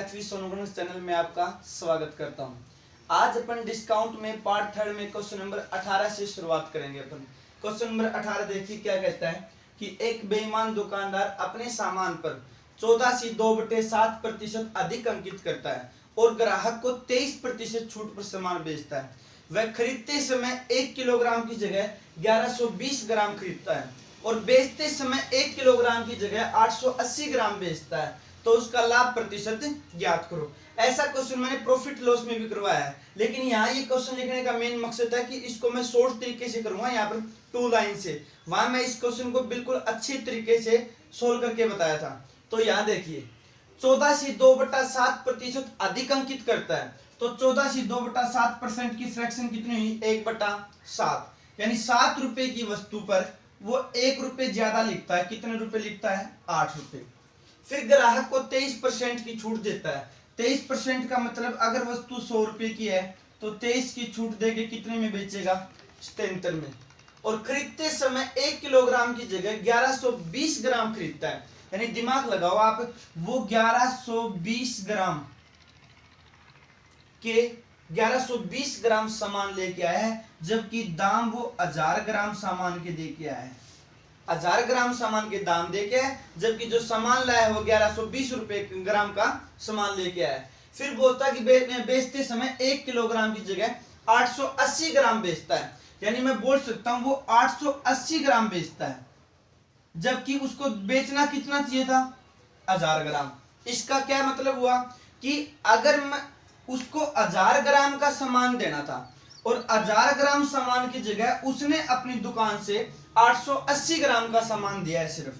HV Sonu channel में आपका स्वागत करता हूं। आज अपन डिस्काउंट में पार्ट थर्ड में क्वेश्चन नंबर 18 से शुरुआत करेंगे। अपन क्वेश्चन नंबर 18 देखिए क्या कहता है कि एक बेईमान दुकानदार अपने सामान पर 14.2/7% अधिक अंकित करता है और ग्राहक को 23% छूट पर सामान बेचता है। वह खरीदते समय 1 किलोग्राम की जगह 1120 ग्राम खरीदता है और बेचते समय 1 किलोग्राम की जगह 880 ग्राम बेचता है, तो उसका लाभ प्रतिशत ज्ञात करो। ऐसा क्वेश्चन मैंने प्रॉफिट लॉस में भी करवाया है, लेकिन यहाँ ये क्वेश्चन लिखने का मेन मकसद है कि इसको मैं शॉर्ट तरीके से करूंगा। यहाँ पर 2 लाइन से, वहां मैं इस क्वेश्चन को बिल्कुल अच्छी तरीके से सोल्व करके बताया था। तो यहाँ देखिए 14/2/7% अधिक अंकित करता है, तो 14/2/7% की फ्रैक्शन कितनी हुई? 1/7, यानी 7 रुपए की वस्तु पर वो 1 रुपए ज्यादा लिखता है। कितने रुपए लिखता है? 8 रुपए। फिर ग्राहक को 23% की छूट देता है। 23% का मतलब अगर वस्तु 100 रुपए की है तो 23 की छूट देके कितने में बेचेगा? 77 में। और खरीदते समय 1 किलोग्राम की जगह 1120 ग्राम खरीदता है, यानी दिमाग लगाओ आप, वो 1120 ग्राम के 1120 ग्राम सामान लेके आया है, जबकि दाम वो 1000 ग्राम सामान के दे के आया है। 1000 ग्राम सामान के दाम दे के, जबकि जो सामान लाया है वो 1120 रुपए ग्राम का सामान लेके आया है। फिर बोलता है कि बेचते समय 1 किलोग्राम की जगह 880 ग्राम बेचता है, यानी मैं बोल सकता हूं वो 880 ग्राम बेचता है, जबकि उसको बेचना कितना चाहिए था? 1000 ग्राम। इसका क्या मतलब हुआ कि अगर मैं उसको 1000 ग्राम का सामान देना था और 1000 ग्राम सामान की जगह उसने अपनी दुकान से 880 ग्राम का सामान दिया है सिर्फ।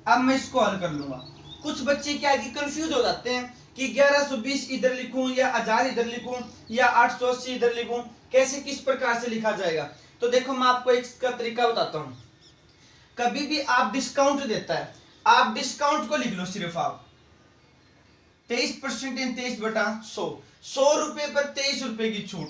अब मैं इसको हल कर लूंगा। कुछ बच्चे क्या है कि कंफ्यूज हो जाते हैं कि 1120 इधर लिखूं या 1000 इधर लिखूं या 880 इधर लिखूं, कैसे किस प्रकार से लिखा जाएगा। तो देखो मैं आपको इसका तरीका बताता हूं। कभी भी आप डिस्काउंट देता है, आप डिस्काउंट को लिख लो सिर्फ आप 23% इन 23/100। 100 रुपए पर 23 रुपए की छूट,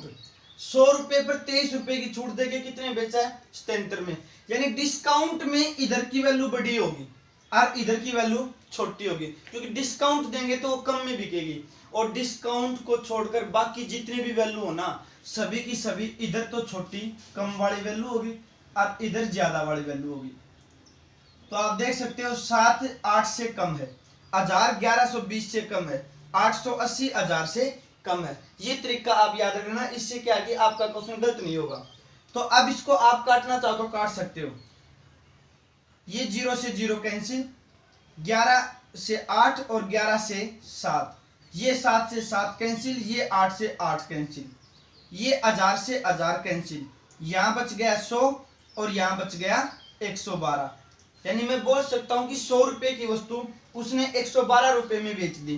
100 रुपए पर 23 रुपए की छूट देके कितने बेचा है? 77 में। यानी डिस्काउंट में इधर की वैल्यू बड़ी होगी और इधर की वैल्यू छोटी होगी, क्योंकि डिस्काउंट देंगे तो वो कम में बिकेगी और डिस्काउंट को छोड़कर बाकी जितनी भी वैल्यू हो ना, सभी की सभी इधर तो छोटी कम वाली वैल्यू होगी और इधर ज्यादा वाली वैल्यू होगी। तो आप देख सकते हो 7 8 से कम है, 1000 1120 से कम है, 880 1000 से कम है। ये तरीका आप याद रखना, इससे क्या है कि आपका क्वेश्चन गलत नहीं होगा। तो अब इसको आप काटना चाहो तो काट सकते हो। ये 0 से 0 कैंसिल, 11 से 8 और 11 से 7, ये 7 से 7 कैंसिल, ये 8 से 8 कैंसिल, ये 1000 से 1000 कैंसिल, यहां बच गया 100 और यहां बच गया 112। यानी मैं बोल सकता हूं कि 100 रुपए की वस्तु उसने 112 रुपए में बेच दी।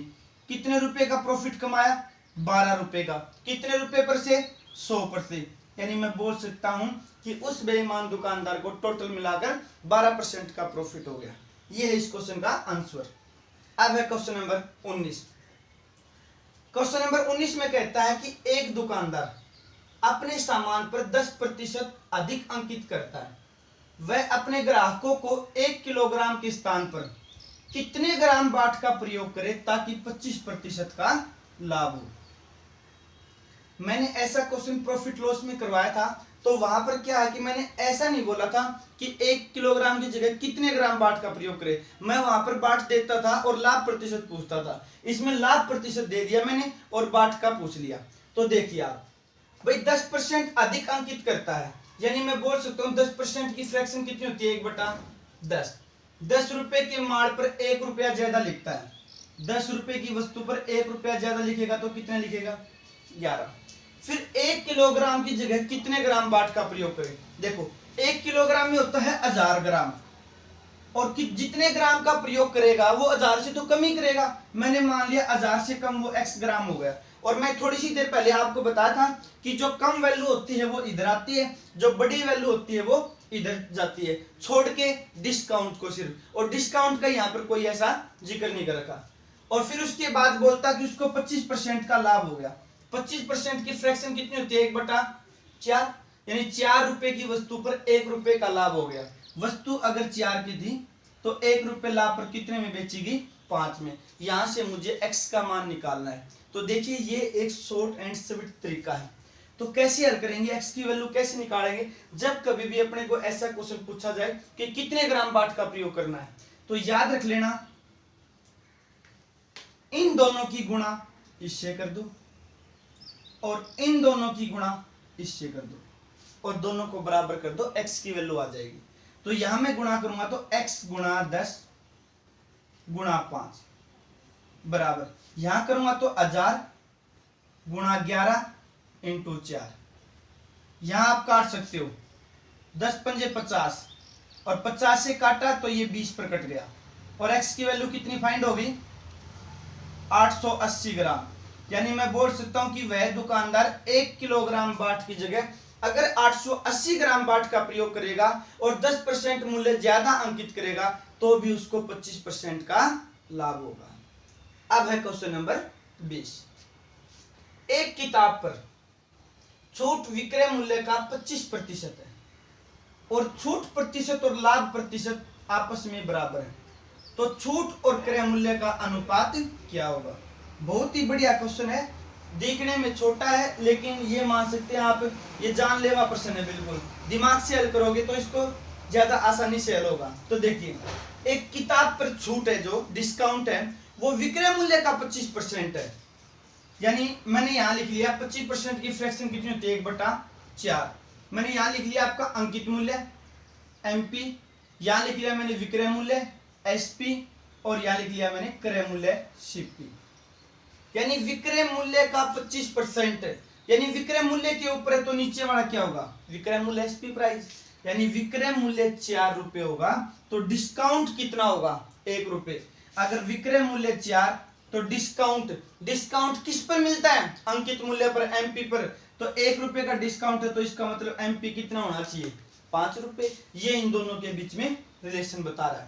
कितने रुपए का प्रॉफिट कमाया? 12 रुपए का। कितने रुपए पर से? 100 पर से। यानी मैं बोल सकता हूं कि उस बेईमान दुकानदार को टोटल मिलाकर 12% का प्रॉफिट हो गया। ये है इस क्वेश्चन का आंसर। अब है क्वेश्चन नंबर 19। क्वेश्चन नंबर 19 में कहता है कि एक दुकानदार अपने सामान पर 10% अधिक अंकित करता है। वह अपने ग्राहकों को 1 किलोग्राम के स्थान पर कितने ग्राम बाट का प्रयोग करे ताकि 25% का लाभ हो। मैंने ऐसा क्वेश्चन प्रॉफिट लॉस में करवाया था, तो वहां पर क्या है कि मैंने ऐसा नहीं बोला था कि 1 किलोग्राम की जगह कितने ग्राम बाट का प्रयोग करे। मैं वहां पर बाट देता था और लाभ प्रतिशत पूछता था। इसमें लाभ प्रतिशत दे दिया मैंने और बाट का पूछ लिया। तो देखिए आप भाई 10% अधिक अंकित करता है, यानी मैं बोल सकता हूँ 10% की फ्रैक्शन कितनी होती है? 1/10। 10 रुपए के माल पर 1 रुपया ज्यादा लिखता है। 10 रुपए की वस्तु पर 1 रुपया ज्यादा लिखेगा तो कितने लिखेगा? 11। फिर 1 किलोग्राम की जगह कितने ग्राम बाट का प्रयोग करें? देखो 1 किलोग्राम में होता है 1000 ग्राम, और जितने ग्राम का प्रयोग करेगा वो 1000 से तो कम ही करेगा। मैंने मान लिया 1000 से कम वो x ग्राम हो गया। और मैं थोड़ी सी देर पहले आपको बताया था कि जो कम वैल्यू होती है वो इधर आती है, जो बड़ी वैल्यू होती है वो इधर जाती है, छोड़ के डिस्काउंट को सिर्फ। और डिस्काउंट का यहाँ पर कोई ऐसा जिक्र नहीं कर रखा। और फिर उसके बाद बोलता कि उसको 25% का लाभ हो गया। 25% की फ्रैक्शन कितनी होती है? 1/4, यानी 4 रुपए की वस्तु पर 1 रुपए का लाभ हो गया। वस्तु अगर 4 की थी तो 1 रुपए लाभ पर कितने में बेचेगी? 5 में। यहां से मुझे x का मान निकालना है। तो देखिए ये एक शॉर्ट एंड स्वीट तरीका है। तो कैसे हल करेंगे, x की वैल्यू कैसे निकालेंगे, जब कभी भी अपने को ऐसा क्वेश्चन पूछा जाए कि कितने ग्राम बाट का प्रयोग करना है, तो याद रख लेना इन दोनों की गुणा इससे कर दो और इन दोनों की गुणा इससे कर दो और दोनों को बराबर कर दो, x की वैल्यू आ जाएगी। तो यहां मैं गुणा करूंगा तो x गुणा 10 गुणा 5 बराबर, यहां करूंगा तो 1000 गुणा 11 इंटू 4। यहां आप काट सकते हो 10 पंजे 50 और 50 से काटा तो ये 20 पर कट गया और x की वैल्यू कितनी फाइंड होगी 880 ग्राम। यानी मैं बोल सकता हूं कि वह दुकानदार 1 किलोग्राम बाट की जगह अगर 880 ग्राम बाट का प्रयोग करेगा और 10% मूल्य ज्यादा अंकित करेगा तो भी उसको 25% का लाभ होगा। अब है क्वेश्चन नंबर 20। एक किताब पर छूट विक्रय मूल्य का 25% है और छूट प्रतिशत और लाभ प्रतिशत आपस में बराबर है, तो छूट और क्रय मूल्य का अनुपात क्या होगा। बहुत ही बढ़िया क्वेश्चन है, देखने में छोटा है लेकिन ये मान सकते हैं आप ये जानलेवा प्रश्न है, बिल्कुल दिमाग से हल करोगे तो इसको ज्यादा आसानी से हल होगा। तो देखिए एक किताब पर छूट है जो डिस्काउंट है वो विक्रय मूल्य का 25% है, यानी मैंने यहां लिख लिया 25% की फ्रैक्शन कितनी होती है 1/4। मैंने यहां लिख लिया आपका अंकित मूल्य MP, यहां लिख लिया मैंने विक्रय मूल्य SP और यहां लिख लिया मैंने क्रय मूल्य CP। यानी विक्रय मूल्य का 25%, यानी विक्रय मूल्य के ऊपर है तो नीचे वाला क्या होगा विक्रय मूल्य SP प्राइस, यानी विक्रय मूल्य 4 रुपए होगा तो डिस्काउंट कितना होगा 1 रुपए। अगर विक्रय मूल्य 4 तो डिस्काउंट किस पर मिलता है अंकित मूल्य पर MP पर, तो 1 रुपए का डिस्काउंट है तो इसका मतलब MP कितना होना चाहिए 5 रुपए। ये इन दोनों के बीच में रिलेशन बता रहा है।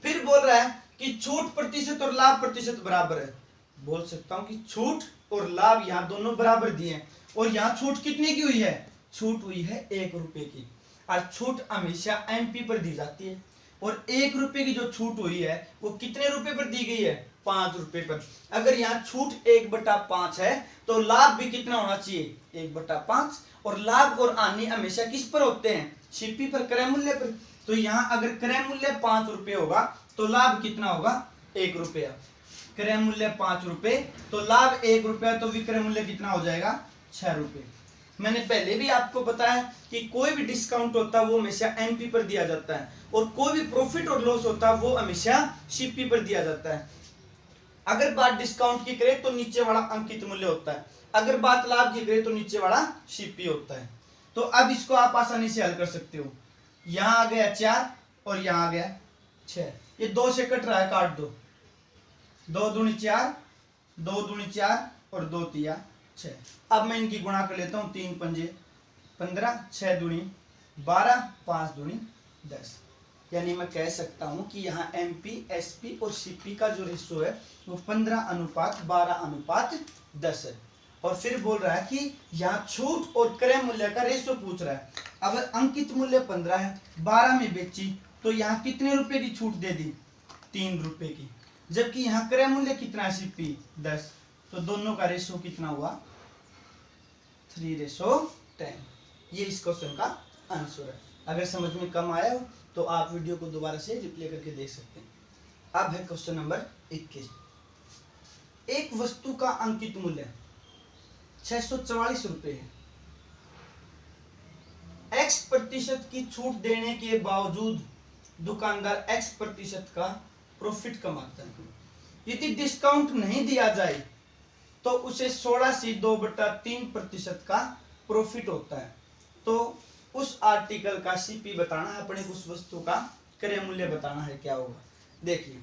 फिर बोल रहा है कि छूट प्रतिशत और लाभ प्रतिशत बराबर है, बोल सकता हूं कि छूट और लाभ यहाँ दोनों बराबर दिए हैं और यहाँ छूट कितने की हुई है, छूट हुई है 1 रुपए की और छूट हमेशा MP पर दी जाती है और 1 रुपए की जो छूट हुई है वो कितने रुपए पर दी गई है 5 रुपए पर। अगर यहाँ छूट 1/5 है तो लाभ भी कितना होना चाहिए 1/5 और लाभ और हानि हमेशा किस पर होते हैं CP पर क्रय मूल्य पर। तो यहाँ अगर क्रय मूल्य 5 रुपए होगा तो लाभ कितना होगा 1 रुपया। क्रय मूल्य 5 रुपए तो लाभ 1 रुपया तो विक्रय मूल्य कितना हो जाएगा 6 रुपए। मैंने पहले भी आपको बताया कि कोई भी डिस्काउंट होता है वो हमेशा MP पर दिया जाता है और कोई भी प्रॉफिट और लॉस होता है वो हमेशा CP पर दिया जाता है। अगर बात डिस्काउंट की करें तो नीचे वाला अंकित मूल्य होता है, अगर बात लाभ की करें तो नीचे वाला CP होता है। तो अब इसको आप आसानी से हल कर सकते हो। यहां आ गया 4 और यहां आ गया 6, ये 2 से कट रहा है, काट दो, 2 दूनी 4, 2 दूनी 4 और 2 तिया 6। अब मैं इनकी गुणा कर लेता हूं, 3 पंजे 15, 6 दूनी 12, 5 दूनी 10। यानी मैं कह सकता हूं कि यहाँ MP, SP और CP का जो रेशो है वो 15:12:10 है। और फिर बोल रहा है कि यहाँ छूट और क्रय मूल्य का रेशो पूछ रहा है। अगर अंकित मूल्य 15 है, 12 में बेची तो यहाँ कितने रुपए की छूट दे दी 3 रुपए की, जबकि यहाँ क्रय मूल्य कितना है CP 10, तो दोनों का रेशो कितना हुआ 3:10। ये इस क्वेश्चन का आंसर है। अगर समझ में कम आया हो तो आप वीडियो को दोबारा से रिप्ले करके देख सकते हैं। अब है क्वेश्चन नंबर 21। एक वस्तु का अंकित मूल्य 644 रुपए है, X% की छूट देने के बावजूद दुकानदार X% का प्रॉफिट कमाता है। यदि डिस्काउंट नहीं दिया जाए तो उसे 16/2/3% का प्रॉफिट होता है। तो उस आर्टिकल का CP बताना है, अपने उस वस्तु का क्रय मूल्य बताना है, क्या होगा। देखिए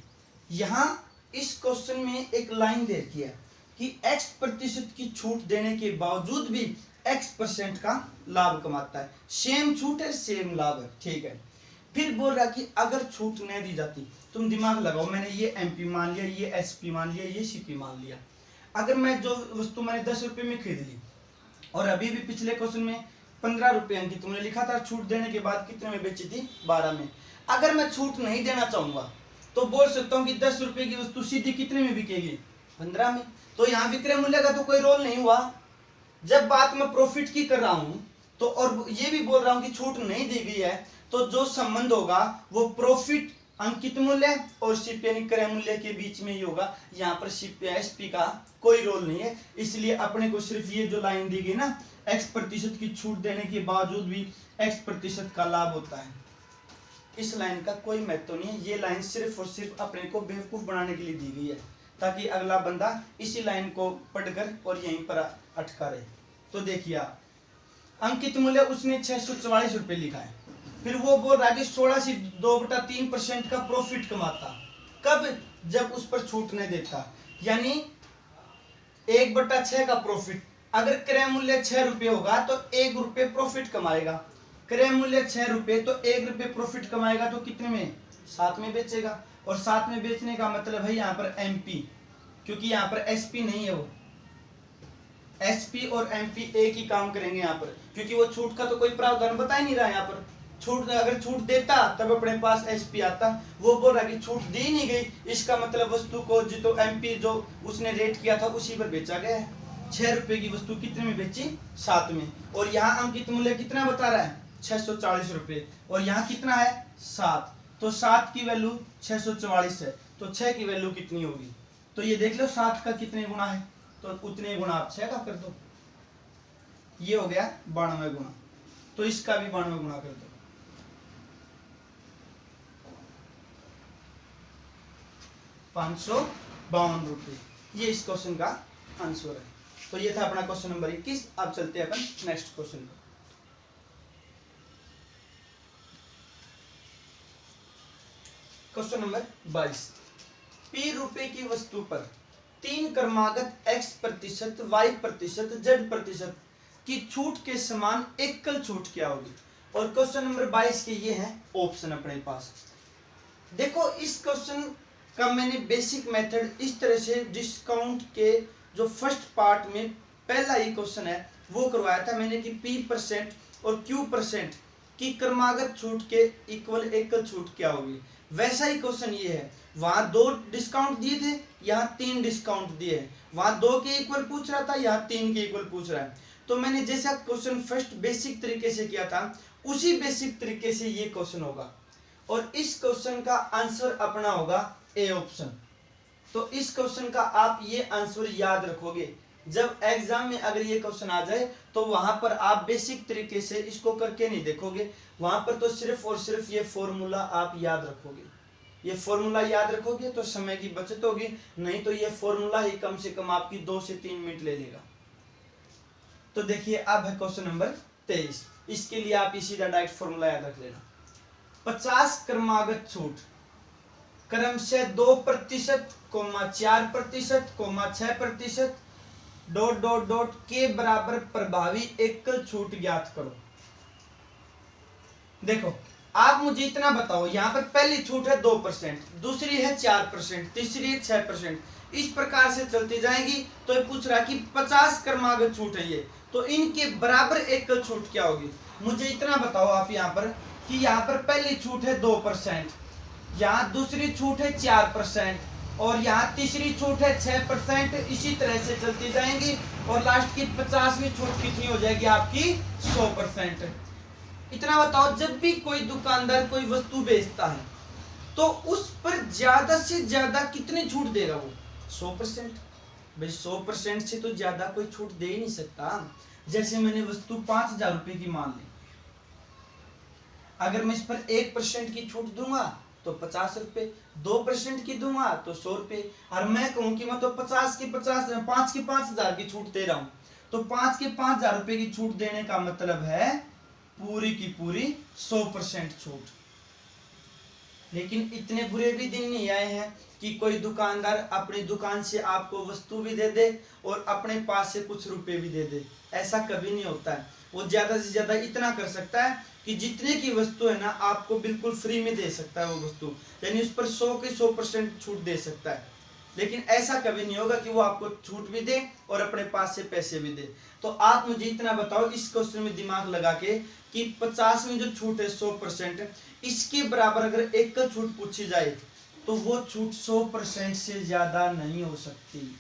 यहां इस क्वेश्चन में एक लाइन दे रखी है कि X% की छूट देने के बावजूद भी X% का लाभ कमाता है। सेम छूट है, सेम लाभ है, ठीक है। फिर बोल रहा कि अगर छूट नहीं दी जाती, तुम दिमाग लगाओ, मैंने ये MP मान लिया, ये SP मान लिया, ये CP मान लिया। अगर मैं जो वस्तु मैंने 10 रुपए में खरीद ली और अभी भी पिछले क्वेश्चन में 15 रुपए अंकित तुमने लिखा था, छूट देने के बाद कितने में बेची थी 12 में। अगर मैं छूट नहीं देना चाहूंगा तो बोल सकता हूँ कि 10 रुपए की वस्तु सीधी कितने में बिकेगी, 15 में। तो यहाँ विक्रय मूल्य का तो कोई रोल नहीं हुआ। जब बात मैं प्रॉफिट की कर रहा हूँ तो और ये भी बोल रहा हूँ कि छूट नहीं दी गई है, तो जो संबंध होगा वो प्रॉफिट अंकित मूल्य और सीपी यानी क्रय मूल्य के बीच में ही होगा। यहाँ पर सीपी एसपी का कोई रोल नहीं है। इसलिए अपने को सिर्फ ये जो लाइन दी गई ना, x% की छूट देने के बावजूद भी x% का लाभ होता है, इस लाइन का कोई महत्व नहीं है। ये लाइन सिर्फ और सिर्फ अपने को बेवकूफ बनाने के लिए दी गई है, ताकि अगला बंदा इसी लाइन को पढ़कर और यहीं पर अटका रहे। तो देखिए आप, अंकित मूल्य उसने 644 रुपए लिखा है, फिर वो बोल रहा है कि 16 से 2/3% का प्रॉफिट कमाता। कब? जब उस पर छूट नहीं देता, यानी 1/6 का प्रॉफिट। अगर क्रय मूल्य 6 रुपये होगा तो 1 रुपये प्रॉफिट कमाएगा। क्रय मूल्य 6 रुपये तो 1 रुपये प्रॉफिट कमाएगा, तो कितने में? 7 में बेचेगा। और 7 में बेचने का मतलब है यहाँ पर एमपी, क्योंकि यहाँ पर एसपी नहीं है, वो एसपी और एमपी एक ही काम करेंगे यहाँ पर, क्योंकि वो छूट का तो कोई प्रावधान बता ही नहीं रहा यहाँ पर। छूट अगर छूट देता तब अपने पास एसपी आता। वो बोल रहा कि छूट दी नहीं गई, इसका मतलब वस्तु को जो एमपी जो उसने रेट किया था उसी पर बेचा गया है। 6 रुपए की वस्तु कितने में बेची? 7 में। और यहाँ अंकित मूल्य कितना बता रहा है? 640 रुपए। और यहाँ कितना है? 7। तो 7 की वैल्यू 644 है, तो 6 की वैल्यू कितनी होगी? तो ये देख लो 7 का कितने गुना है, तो उतने गुना आप 6 का कर दो। ये हो गया 92 गुना, तो इसका भी 92 गुना कर दो। 552 रुपये, ये इस क्वेश्चन का आंसर है। तो ये था अपना क्वेश्चन नंबर 21। अब चलते हैं अपन नेक्स्ट क्वेश्चन पर। Question number 22। P रुपए की वस्तु पर 3 क्रमागत x% y% z% की छूट के समान एकल छूट क्या होगी? और क्वेश्चन नंबर 22 के ये है ऑप्शन अपने पास। देखो इस क्वेश्चन का मैंने बेसिक मेथड इस तरह से डिस्काउंट के जो फर्स्ट पार्ट में पहला ही क्वेश्चन है वो करवाया था मैंने कि P% और Q% की क्रमागत छूट के इक्वल एकल छूट क्या होगी। वैसा ही क्वेश्चन ये है, वहां 2 डिस्काउंट दिए थे, यहाँ 3 डिस्काउंट दिए हैं। वहां 2 के इक्वल पूछ रहा था, यहाँ 3 के इक्वल पूछ रहा है। तो मैंने जैसा क्वेश्चन फर्स्ट बेसिक तरीके से किया था उसी बेसिक तरीके से ये क्वेश्चन होगा, और इस क्वेश्चन का आंसर अपना होगा ए ऑप्शन। तो इस क्वेश्चन का आप ये आंसर याद रखोगे। जब एग्जाम में अगर ये क्वेश्चन आ जाए तो वहां पर आप बेसिक तरीके से इसको करके नहीं देखोगे, वहां पर तो सिर्फ और सिर्फ ये फॉर्मूला आप याद रखोगे। ये फॉर्मूला याद रखोगे तो समय की बचत होगी, नहीं तो ये फॉर्मूला ही कम से कम आपकी 2 से 3 मिनट ले लेगा। तो देखिए अब है क्वेश्चन नंबर 23। इसके लिए आप इसी का डायरेक्ट फॉर्मूला याद रख लेना। 50 क्रमागत छूट क्रमशः 2%, 4%, 6% ... के बराबर प्रभावी एकल छूट ज्ञात करो। देखो आप मुझे इतना बताओ, यहाँ पर पहली छूट है 2%, दूसरी है 4%, तीसरी है 6%, इस प्रकार से चलती जाएगी। तो ये पूछ रहा है कि 50 क्रमागत छूट है ये, तो इनके बराबर एकल छूट क्या होगी। मुझे इतना बताओ आप यहाँ पर कि यहाँ पर पहली छूट है 2%, यहाँ दूसरी छूट है 4%, और यहाँ तीसरी छूट है 6%। इसी तरह से चलती जाएंगी और लास्ट की 50वीं छूट कितनी हो जाएगी आपकी? 100%। इतना बताओ, जब भी कोई दुकानदार कोई वस्तु बेचता है तो उस पर ज्यादा से ज्यादा कितनी छूट देगा वो? 100%। भाई 100% से तो ज्यादा कोई छूट दे ही नहीं सकता। जैसे मैंने वस्तु 5000 रुपए की मान ली, अगर मैं इस पर 1% की छूट दूंगा तो 50 रुपए, 2% की दूंगा तो 100 रुपए, और मैं कहूं कि मैं तो 5 की 5000 की छूट दे रहा हूं, तो 5 के 5000 रुपए की छूट देने का मतलब है पूरी की पूरी 100% छूट। लेकिन इतने बुरे भी दिन नहीं आए हैं कि कोई दुकानदार अपनी दुकान से आपको वस्तु भी दे दे और अपने पास से कुछ रुपए भी दे दे। ऐसा कभी नहीं होता है। वो ज्यादा से ज्यादा इतना कर सकता है कि जितने की वस्तु है ना आपको बिल्कुल फ्री में दे सकता है वो वस्तु, यानी उस पर 100 के 100% छूट दे सकता है। लेकिन ऐसा कभी नहीं होगा कि वो आपको छूट भी दे और अपने पास से पैसे भी दे। तो आप मुझे इतना बताओ इस क्वेश्चन में दिमाग लगा के कि 50 में जो छूट है 100%, इसके बराबर अगर एकल छूट पूछी जाए तो वो छूट 100% से ज्यादा नहीं हो सकती।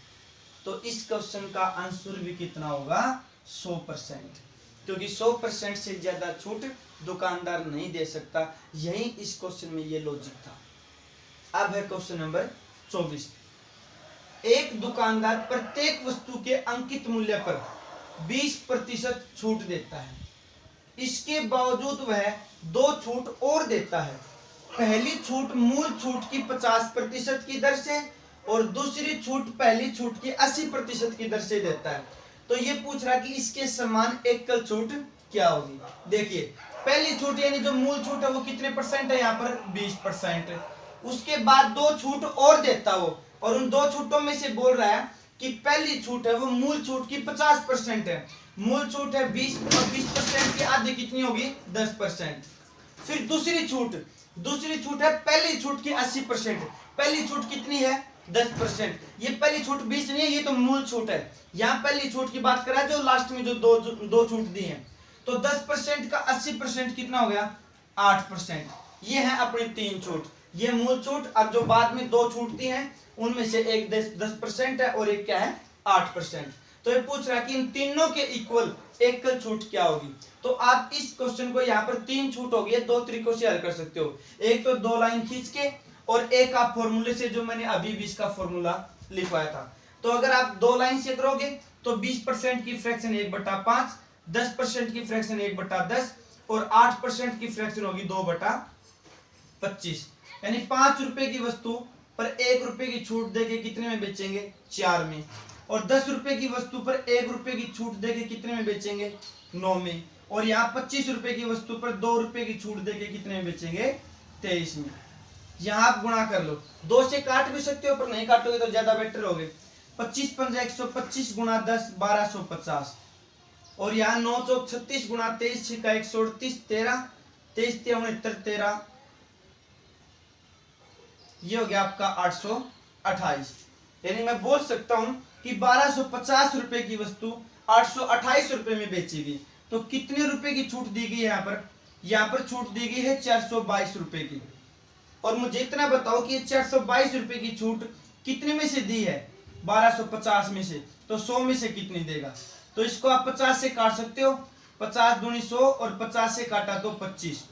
तो इस क्वेश्चन का आंसर भी कितना होगा, 100%, क्योंकि 100% से ज्यादा छूट दुकानदार नहीं दे सकता। यही इस क्वेश्चन में ये लॉजिक था। अब है क्वेश्चन नंबर 24। एक दुकानदार प्रत्येक वस्तु के अंकित मूल्य पर 20% छूट देता है। इसके बावजूद वह 2 छूट और देता है। पहली छूट मूल छूट की 50% की दर से और दूसरी छूट पहली छूट की 80% की दर से देता है। तो ये पूछ रहा कि इसके समान एकल छूट क्या होगी। देखिए, पहली छूट यानी जो मूल छूट है वो कितने परसेंट है, यहाँ पर 20%। उसके बाद 2 छूट और देता वो, और उन 2 छूटों में से बोल रहा है कि पहली छूट है वो मूल छूट की 50% है। मूल छूट है 20 और 20% की आधी कितनी होगी, 10%। फिर दूसरी छूट है पहली छूट की 80%। पहली छूट कितनी है, 10%। ये पहली छूट 20 नहीं है, ये तो मूल छूट है। यहाँ पहली छूट की बात करा जो लास्ट में जो दो छूट दी है। तो 10% का 80% कितना हो गया, 8%। ये है अपनी 3 छूट, ये मूल छूट। अब जो बाद में 2 छूट दी हैं उनमें से एक 10% है और एक क्या है, 8%। तो ये पूछ रहा है कि इन तीनों के इक्वल एकल छूट क्या होगी। तो आप इस क्वेश्चन को यहाँ पर 3 छूट होगी, 2 तरीकों से हल कर सकते हो। एक तो 2 लाइन खींच के, और एक आप फॉर्मूले से, जो मैंने अभी भी इसका फॉर्मूला लिखवाया था। तो अगर आप 2 लाइन से करोगे तो 20% की फ्रैक्शन 1/5, 10% की फ्रैक्शन 1/10 और 8% की फ्रैक्शन होगी 2/25। यानी 5 रुपए की वस्तु पर 1 रुपए की छूट देके कितने में बेचेंगे, 4 में। और 10 रुपए की वस्तु पर 1 रुपए की छूट देके कितने में बेचेंगे, 9 में। और यहाँ 25 रुपए की वस्तु पर 2 रुपए की छूट देके कितने में बेचेंगे, 23 में। यहाँ आप गुणा कर लो, 2 से काट भी सकते हो पर नहीं काटोगे तो ज्यादा बेटर होगे। 25 पंजा 125 गुणा 10 1250, और यहाँ 9 चौक 36 गुणा 23 छिका 138 13 23 69 13, ये हो गया आपका 828। यानी मैं बोल सकता हूं कि 1250 रुपए की वस्तु 828 रुपए में बेचेगी। तो कितने रुपए की छूट दी गई है यहाँ पर छूट दी गई है 422 रुपए की। और मुझे इतना बताओ कि 422 रुपए की छूट कितने में से दी है, 1250 में से। तो 100 में से कितनी देगा, तो इसको आप 50 से काट सकते हो। 50 दूनी 100 और 50 से काटा तो 25।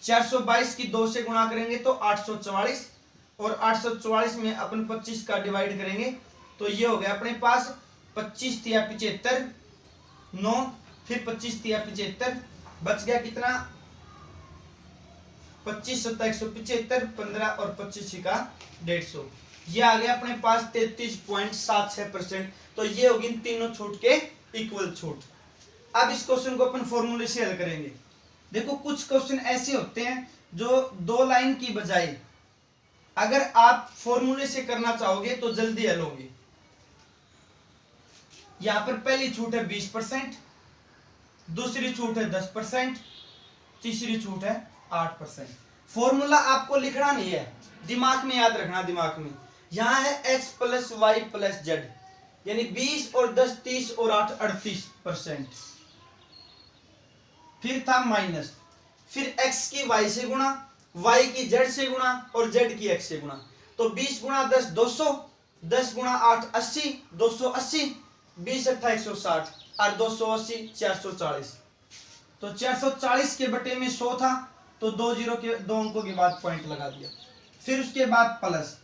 422 की 2 से गुणा करेंगे तो 844, और 844 में अपन 25 का डिवाइड करेंगे तो ये हो गया अपने पास 25 तिया 75, 9 फिर 25 तिया 75, बच गया कितना, 25 7 175, 15 और 25 का 150। ये आ गया अपने पास 33.76%। तो ये होगी इन तीनों छूट के इक्वल छूट। अब इस क्वेश्चन को अपन फॉर्मूले से हल करेंगे। देखो, कुछ क्वेश्चन ऐसे होते हैं जो 2 लाइन की बजाय अगर आप फॉर्मूले से करना चाहोगे तो जल्दी हल होंगे। यहां पर पहली छूट है 20%, दूसरी छूट है 10%, तीसरी छूट है 8%। फॉर्मूला आपको लिखना नहीं है, दिमाग में याद रखना, दिमाग में। यहां है x + y + z, यानी 20 और 10 30 और 8 38%। फिर था माइनस, फिर x की y से गुणा, y की z से गुणा और z की x से गुणा। तो 20 गुणा 10 200, 10 गुणा 8 80, 280, 20 8 160 और 280 440। तो 440 के बटे में 100 था तो 2 अंकों के बाद पॉइंट लगा दिया। फिर उसके बाद प्लस,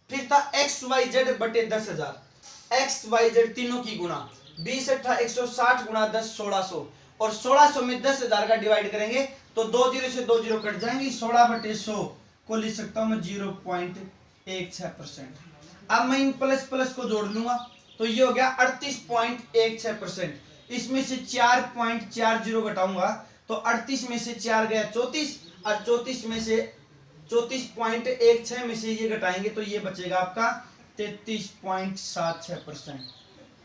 फिर था x y z बटे 10,000, x y z तीनों की गुणा, 20 8 160 गुणा 10 1600, और 1600 में 10,000 का डिवाइड करेंगे तो 2 जीरो से 2 जीरो कट जाएंगे। 16/100 को लिख सकता हूं मैं 0.16%। अब मैं इन प्लस प्लस को जोड़ लूंगा तो ये हो गया 38.16%। इसमें से 4.40 घटाऊंगा तो 38 में से 4 गया 34, और 34 में से 34.16 में से ये घटाएंगे तो ये बचेगा आपका 33.76%।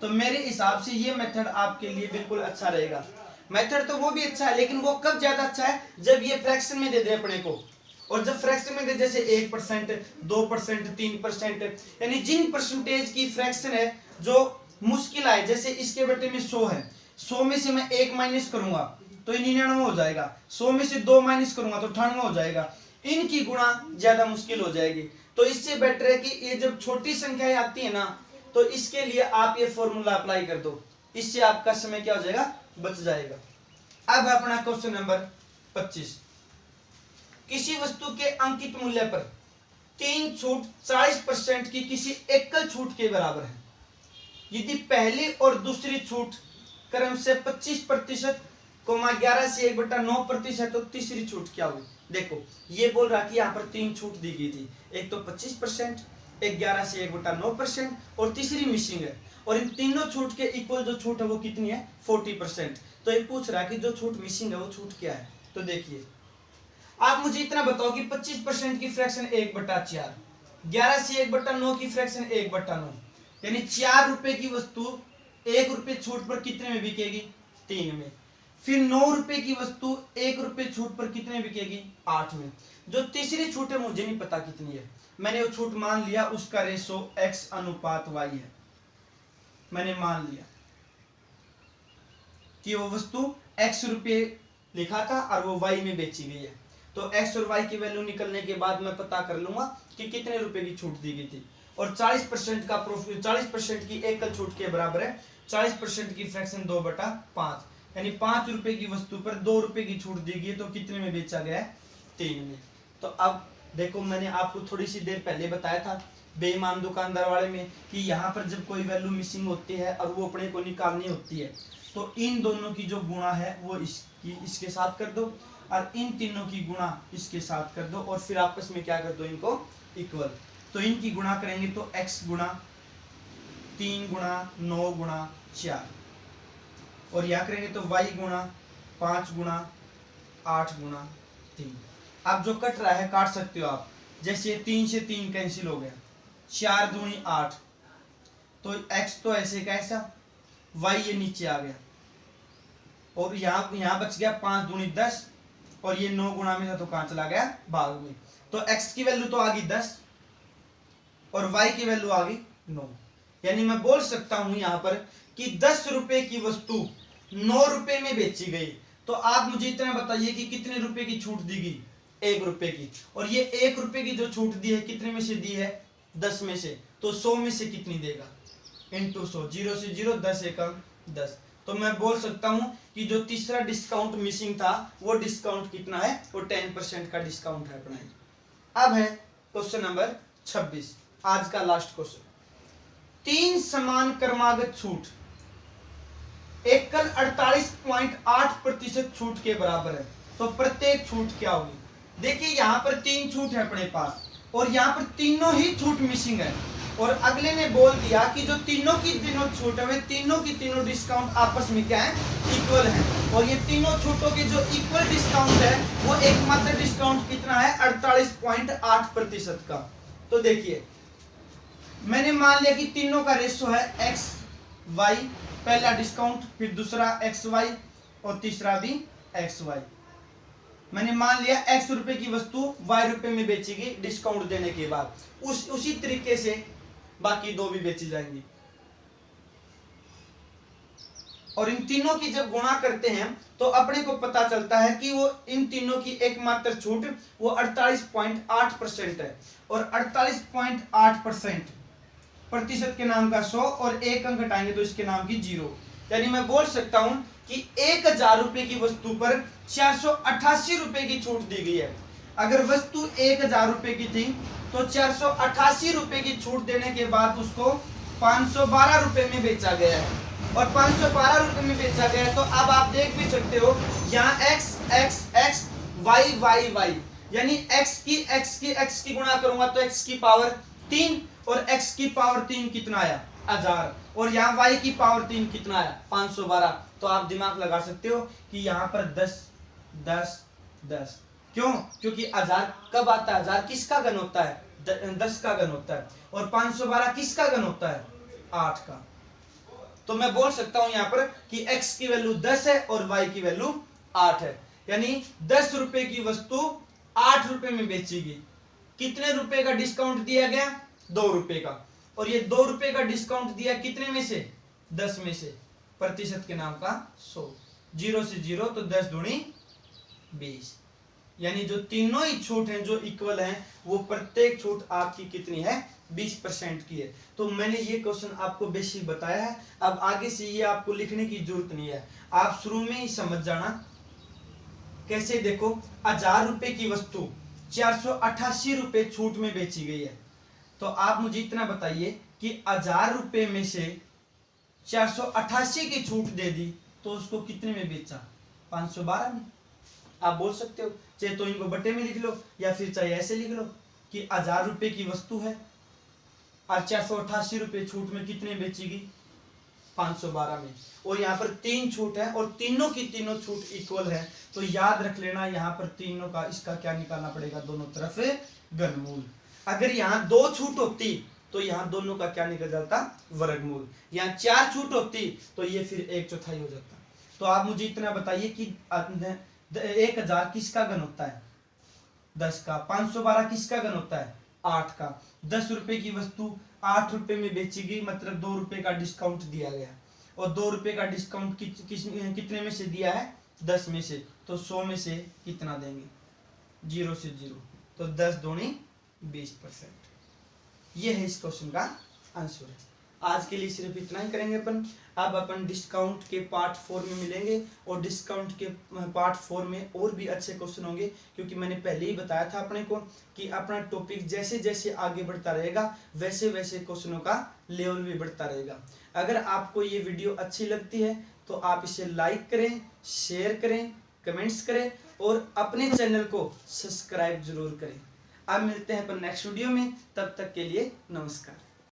तो मेरे हिसाब से ये मेथड आपके लिए बिल्कुल अच्छा रहेगा। मेथड तो वो भी अच्छा है, लेकिन वो कब ज्यादा अच्छा है, जब ये फ्रैक्शन में दे दे अपने को। और जब फ्रैक्शन में दे, जैसे 1%, 2%, 3%, यानी जिन परसेंटेज की फ्रैक्शन है जो मुश्किल आए, जैसे इसके बटे में 100 है, 100 में से मैं 1 माइनस करूंगा तो 99 हो जाएगा, 100 में से 2 माइनस करूंगा तो 98 हो जाएगा, इनकी गुणा ज्यादा मुश्किल हो जाएगी। तो इससे बेटर है कि ये जब छोटी संख्याएं आती है ना, तो इसके लिए आप ये फॉर्मूला अप्लाई कर दो, इससे आपका समय क्या हो जाएगा, बच जाएगा। अब अपना क्वेश्चन नंबर 25, किसी वस्तु के अंकित मूल्य पर 3 छूट 40% की किसी एकल छूट के बराबर है। यदि पहली और दूसरी छूट क्रम से 25%, 11 से 1/9%, तो तीसरी छूट क्या हुई। देखो ये बोल रहा कि यहाँ पर 3 छूट दी गई थी, एक तो 25%, एक 11 से 1/9% और तीसरी मिसिंग है। और इन तीनों छूट के इक्वल जो छूट है वो कितनी है, 40%। तो ये पूछ रहा है कि जो छूट मिसिंग है वो छूट क्या है। तो देखिए आप मुझे इतना बताओ कि 25% की फ्रैक्शन 1/4, 11 से 1/9 की फ्रैक्शन 1/9, यानी 4 रुपए की वस्तु 1 रुपए छूट पर कितने में बिकेगी, 3 में। फिर 9 रुपए की वस्तु 1 रुपए छूट पर कितने में बिकेगी, 8 में। जो तीसरी छूट है मुझे नहीं पता कितनी है, मैंने वो छूट मान लिया, उसका रेशो x अनुपात y है। मैंने मान लिया कि वो वस्तु x रुपए लिखा था और वो y में बेची गई है। तो x और y की वैल्यू निकलने के बाद मैं पता कर लूंगा कि कितने रुपए की छूट दी गई थी। और 40% का प्रॉफिट, 40% की एकल छूट के बराबर है 40% की फ्रैक्शन 2/5, यानी 5 रुपए की वस्तु पर 2 रुपए की छूट दी गई है, तो कितने में बेचा गया है, 3 में। तो अब देखो मैंने आपको थोड़ी सी देर पहले बताया था बेईमान दुकानदार वाले में कि यहाँ पर जब कोई वैल्यू मिसिंग होती है और वो अपने को निकालनी होती है, तो इन दोनों की जो गुणा है वो इसके साथ कर दो और इन तीनों की गुणा इसके साथ कर दो और फिर आपस में क्या कर दो, इनको इक्वल। तो इनकी गुणा करेंगे तो x गुणा 3 गुणा 9 गुणा 4, और यहाँ करेंगे तो y गुणा 5 गुणा 8 गुणा 3। अब जो कट रहा है काट सकते हो आप, जैसे 3 से 3 कैंसिल हो गया, 4 दूनी 8, तो x तो ऐसे कैसा, y ये नीचे आ गया, और यहाँ बच गया 5 दूनी 10, और ये 9 गुणा में था तो कहाँ चला गया, भाग में। तो x की वैल्यू तो आ गई 10 और y की वैल्यू आ गई 9, यानी मैं बोल सकता हूं यहाँ पर कि 10 रुपए की वस्तु 9 रुपए में बेची गई। तो आप मुझे इतना बताइए कि कितने रुपए की छूट दी गई, 1 रुपए की। और ये 1 रुपए की जो छूट दी है कितने में से दी है, 10 में से। तो 100 में से कितनी देगा, इंटू 100, 0 से 0, 10 एकम 10। तो मैं बोल सकता हूं कि जो तीसरा डिस्काउंट मिसिंग था वो डिस्काउंट कितना है, वो 10% का डिस्काउंट है अपना। अब है क्वेश्चन नंबर 26, आज का लास्ट क्वेश्चन। 3 समान क्रमागत छूट एकल 48.8% छूट के बराबर है, तो प्रत्येक छूट क्या होगी। देखिए यहाँ पर 3 छूट है अपने पास और यहाँ पर तीनों ही छूट मिसिंग है, और अगले ने बोल दिया कि जो तीनों की तीनों छूट है वे तीनों की तीनों डिस्काउंट आपस में क्या है, इक्वल है। और ये तीनों छूटों के जो इक्वल डिस्काउंट है वो एकमात्र डिस्काउंट कितना है, 48.8% का। तो देखिए मैंने मान लिया कि तीनों का रेशो है एक्स वाई, पहला डिस्काउंट, फिर दूसरा एक्स वाई और तीसरा भी एक्स वाई। मैंने मान लिया x रुपए की वस्तु y रुपए में बेचेगी डिस्काउंट देने के बाद, उसी तरीके से बाकी दो भी बेची जाएंगी। और इन तीनों की जब गुणा करते हैं तो अपने को पता चलता है कि वो इन तीनों की एकमात्र छूट वो 48.8% है, और 48.8% प्रतिशत के नाम का 100 और एक अंक घटाएंगे तो इसके नाम की 0। यानी मैं बोल सकता हूं कि 1000 रुपए की वस्तु पर 488 रुपए की छूट दी गई है। अगर वस्तु 1000 रुपए की थी तो 488 रुपए की छूट देने के बाद उसको 512 रुपए में बेचा गया है, और 512 रुपए में बेचा गया है। तो अब आप देख भी सकते हो यहाँ x x x y y y, यानी x की गुणा करूंगा तो x की पावर 3 और x की पावर 3 कितना आया, 1000, और यहाँ y की पावर 3 कितना आया, 512। तो आप दिमाग लगा सकते हो कि यहाँ पर 10 10 10, क्यों, क्योंकि 1000 कब आता है, 1000 किसका घन होता है, 10 का घन होता है, और 512 किसका घन होता है, 8 का। तो मैं बोल सकता हूं यहाँ पर कि x की वैल्यू 10 है और y की वैल्यू 8 है, यानी 10 रुपए की वस्तु 8 रुपए में बेचेगी। कितने रुपए का डिस्काउंट दिया गया, 2 रुपए का, और ये 2 रुपए का डिस्काउंट दिया कितने में से, 10 में से, प्रतिशत के नाम का 100, 0 से 0 तो 10 दूनी 20। यानी जो तीनों ही छूट हैं जो इक्वल हैं, वो प्रत्येक छूट आपकी कितनी है, 20% की है। तो मैंने ये क्वेश्चन आपको बेसिक बताया है। अब आगे से ये आपको लिखने की जरूरत नहीं है, आप शुरू में ही समझ जाना। कैसे, देखो 1000 रुपए की वस्तु 488 रुपए छूट में बेची गई है। तो आप मुझे इतना बताइए कि 1000 रुपए में से 488 की छूट दे दी तो उसको कितने में बेचा, 512 में। आप बोल सकते हो, चाहे तो इनको बटे में लिख लो या फिर चाहे ऐसे लिख लो कि 1000 रुपए की वस्तु है और 488 रुपए छूट में कितने बेचेगी, 512 में। और यहाँ पर 3 छूट है और तीनों की तीनों छूट इक्वल है। तो याद रख लेना, यहाँ पर तीनों का इसका क्या निकालना पड़ेगा, दोनों तरफ घनमूल। अगर यहाँ 2 छूट होती तो यहाँ दोनों का क्या निकल जाता, वर्गमूल। यहाँ 4 छूट होती तो ये फिर 1/4 हो जाता। तो आप मुझे इतना बताइए कि 1000 किसका घन होता है, 10 का। 512 किसका घन होता है, 8 का। 10 रुपए की वस्तु 8 रुपए में बेची गई, मतलब 2 रुपए का डिस्काउंट दिया गया। और 2 रुपए का डिस्काउंट कितने में से दिया है, 10 में से। तो 100 में से कितना देंगे, 0 से 0। तो 10 दूनी 20%। ये है इस क्वेश्चन का आंसर। आज के लिए सिर्फ इतना ही करेंगे अपन। अब अपन डिस्काउंट के पार्ट 4 में मिलेंगे और डिस्काउंट के पार्ट 4 में और भी अच्छे क्वेश्चन होंगे, क्योंकि मैंने पहले ही बताया था अपने को कि अपना टॉपिक जैसे जैसे आगे बढ़ता रहेगा वैसे वैसे क्वेश्चनों का लेवल भी बढ़ता रहेगा। अगर आपको ये वीडियो अच्छी लगती है तो आप इसे लाइक करें, शेयर करें, कमेंट्स करें और अपने चैनल को सब्सक्राइब जरूर करें। अब मिलते हैं अपन नेक्स्ट वीडियो में, तब तक के लिए नमस्कार।